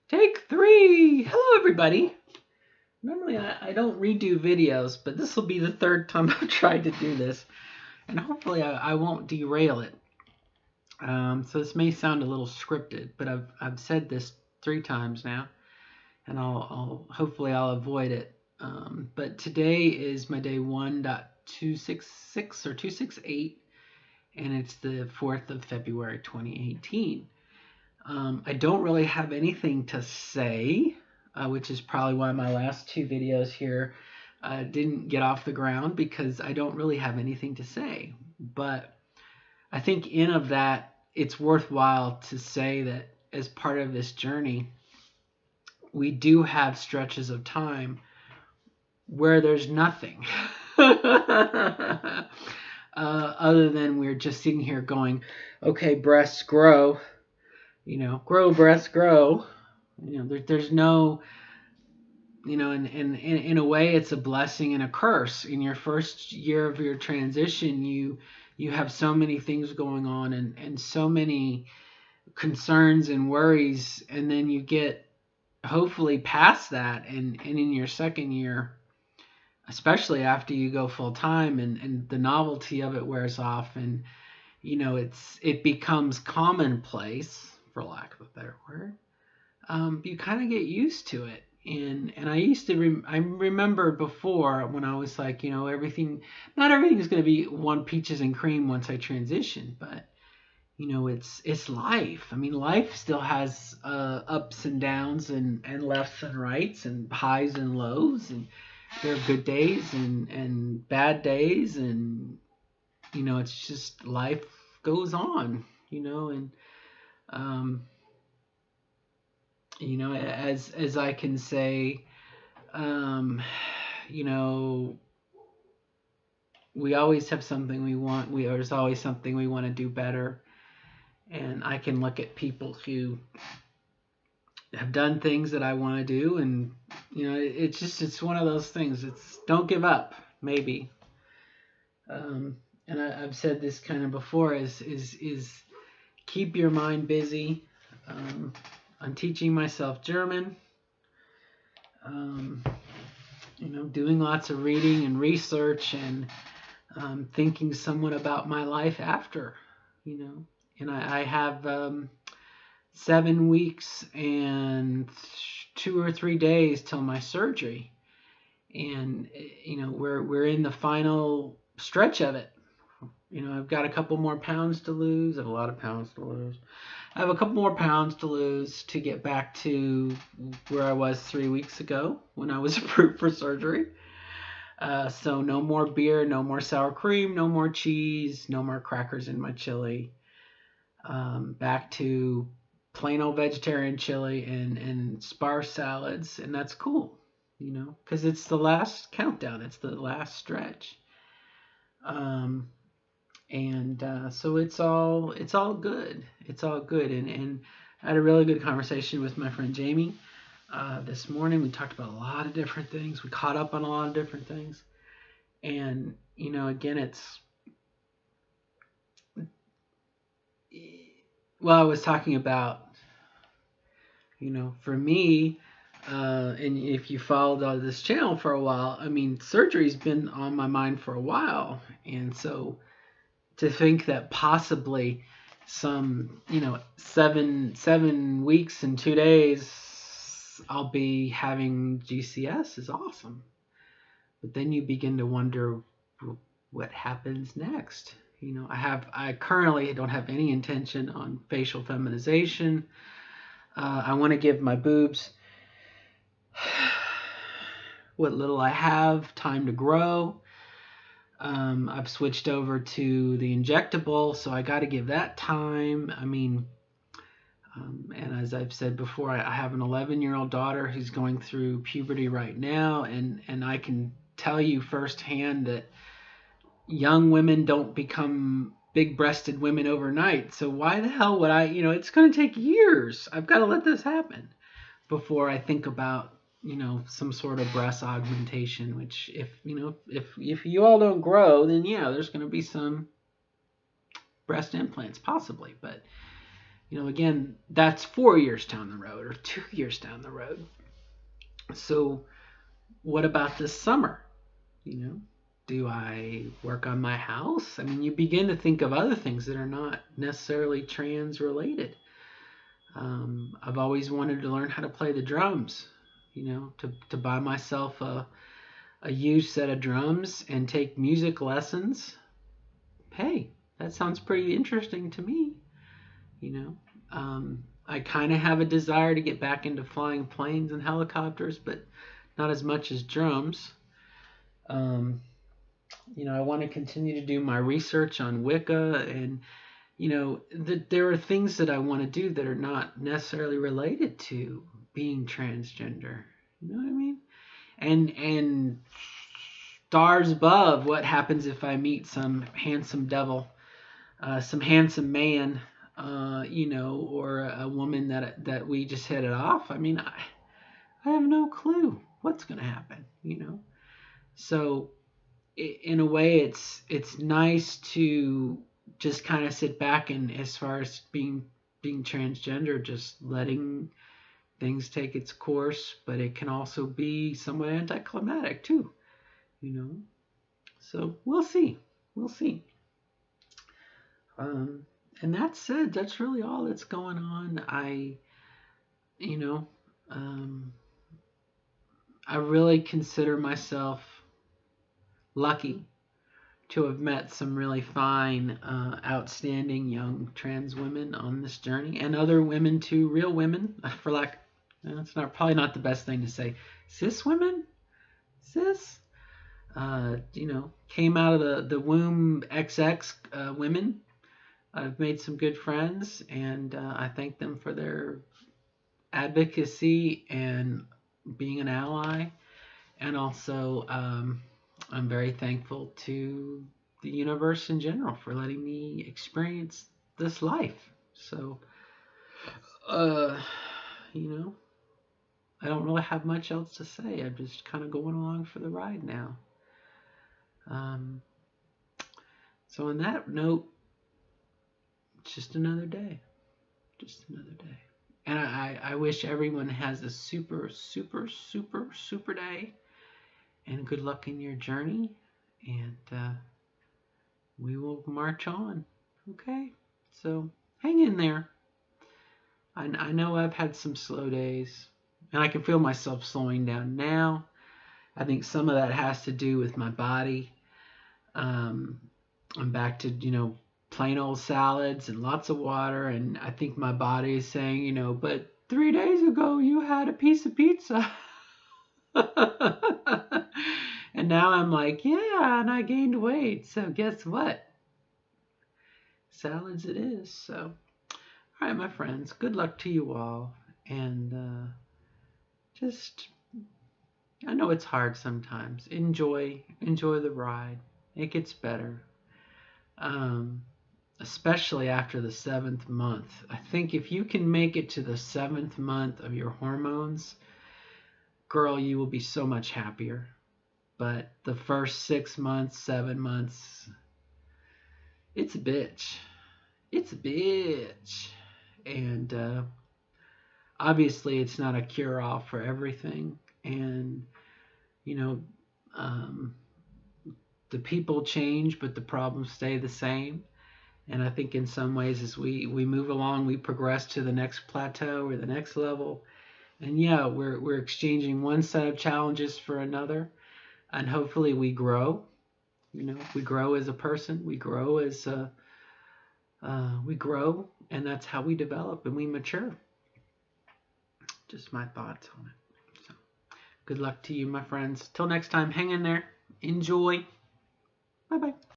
Take three! Hello, everybody. Normally, I don't redo videos, but this will be the third time I've tried to do this, and hopefully, I won't derail it. So this may sound a little scripted, but I've said this 3 times now, and I'll hopefully I'll avoid it. But today is my day 1.266 or 268, and it's the 4th of February 2018. I don't really have anything to say, which is probably why my last 2 videos here didn't get off the ground, because I don't really have anything to say. But I think in of that, it's worthwhile to say that as part of this journey, we do have stretches of time where there's nothing. Other than we're just sitting here going, okay, breasts grow. Grow, breasts, grow. There's no, and in a way, it's a blessing and a curse. In your first year of your transition, you have so many things going on and so many concerns and worries, and then you get hopefully past that, and in your second year, especially after you go full time, and the novelty of it wears off, and it becomes commonplace, for lack of a better word. You kind of get used to it, and I used to I remember before, when I was like, everything, not everything is going to be one peaches and cream once I transition, but it's life. I mean, life still has ups and downs, and lefts and rights, and highs and lows, and there are good days and bad days, and it's just life goes on, and as I can say, you know, we always have something we want. There's always something we want to do better, and I can look at people who have done things that I want to do, and it's one of those things. It's don't give up, maybe. And I've said this kind of before, is keep your mind busy. I'm teaching myself German. Doing lots of reading and research, and thinking somewhat about my life after. And I have 7 weeks and 2 or 3 days till my surgery, and we're in the final stretch of it. I've got a couple more pounds to lose. I have a lot of pounds to lose. I have a couple more pounds to lose to get back to where I was 3 weeks ago when I was approved for surgery. So no more beer, no more sour cream, no more cheese, no more crackers in my chili. Back to plain old vegetarian chili and sparse salads, and that's cool, because it's the last countdown. It's the last stretch. So it's all good. It's all good. And I had a really good conversation with my friend Jamie this morning. We talked about a lot of different things. We caught up on a lot of different things. And, again, I was talking about, for me, and if you followed this channel for a while, I mean, surgery's been on my mind for a while. And so to think that possibly some, 7 weeks and 2 days I'll be having GCS is awesome. But then you begin to wonder what happens next. I currently don't have any intention on facial feminization. I want to give my boobs what little I have time to grow. I've switched over to the injectable, so I got to give that time. I mean, and as I've said before, I have an 11-year-old daughter who's going through puberty right now, and I can tell you firsthand that young women don't become big-breasted women overnight. So why the hell would I? It's going to take years. I've got to let this happen before I think about some sort of breast augmentation, which if you all don't grow, then yeah, there's going to be some breast implants possibly, but Again, that's 4 years down the road or 2 years down the road. So what about this summer? You know, do I work on my house? I mean, you begin to think of other things that are not necessarily trans related. I've always wanted to learn how to play the drums, to buy myself a used set of drums and take music lessons. Hey, that sounds pretty interesting to me, you know. I kind of have a desire to get back into flying planes and helicopters, but not as much as drums. I want to continue to do my research on Wicca, and there are things that I want to do that are not necessarily related to being transgender. You know what I mean? And stars above, what happens if I meet some handsome devil, some handsome man, or a woman that we just hit it off? I mean, I have no clue what's going to happen. So in a way, it's nice to just kind of sit back, and as far as being transgender, just letting things take its course, but it can also be somewhat anticlimactic too, you know. So we'll see. We'll see. And that said, that's really all that's going on. You know, um, I really consider myself lucky to have met some really fine, outstanding young trans women on this journey, and other women too, real women. For lack, that's probably not the best thing to say. Cis women, cis. Came out of the womb XX women. I've made some good friends, and I thank them for their advocacy and being an ally. And also, I'm very thankful to the universe in general for letting me experience this life. So, uh, you know, I don't really have much else to say. I'm just kind of going along for the ride now. Um, so on that note, it's just another day. Just another day. And I wish everyone has a super, super, super, super day. And good luck in your journey. And we will march on. Okay? So hang in there. I know I've had some slow days. And I can feel myself slowing down now. I think some of that has to do with my body. I'm back to, plain old salads and lots of water. And I think my body is saying, but 3 days ago you had a piece of pizza. And now I'm like, yeah, and I gained weight. So guess what? Salads it is. So, all right, my friends, good luck to you all. And I know it's hard sometimes. Enjoy the ride. It gets better. Especially after the 7th month. I think if you can make it to the 7th month of your hormones, girl, you will be so much happier. But the first 6 months, 7 months, it's a bitch. It's a bitch. And obviously, it's not a cure-all for everything. And, um, the people change, but the problems stay the same. And I think in some ways, as we move along, we progress to the next plateau or the next level. And yeah, we're exchanging one set of challenges for another. And hopefully we grow. We grow as a person. We grow and that's how we develop and we mature. Just my thoughts on it. So, good luck to you, my friends. Till next time, hang in there. Enjoy. Bye bye.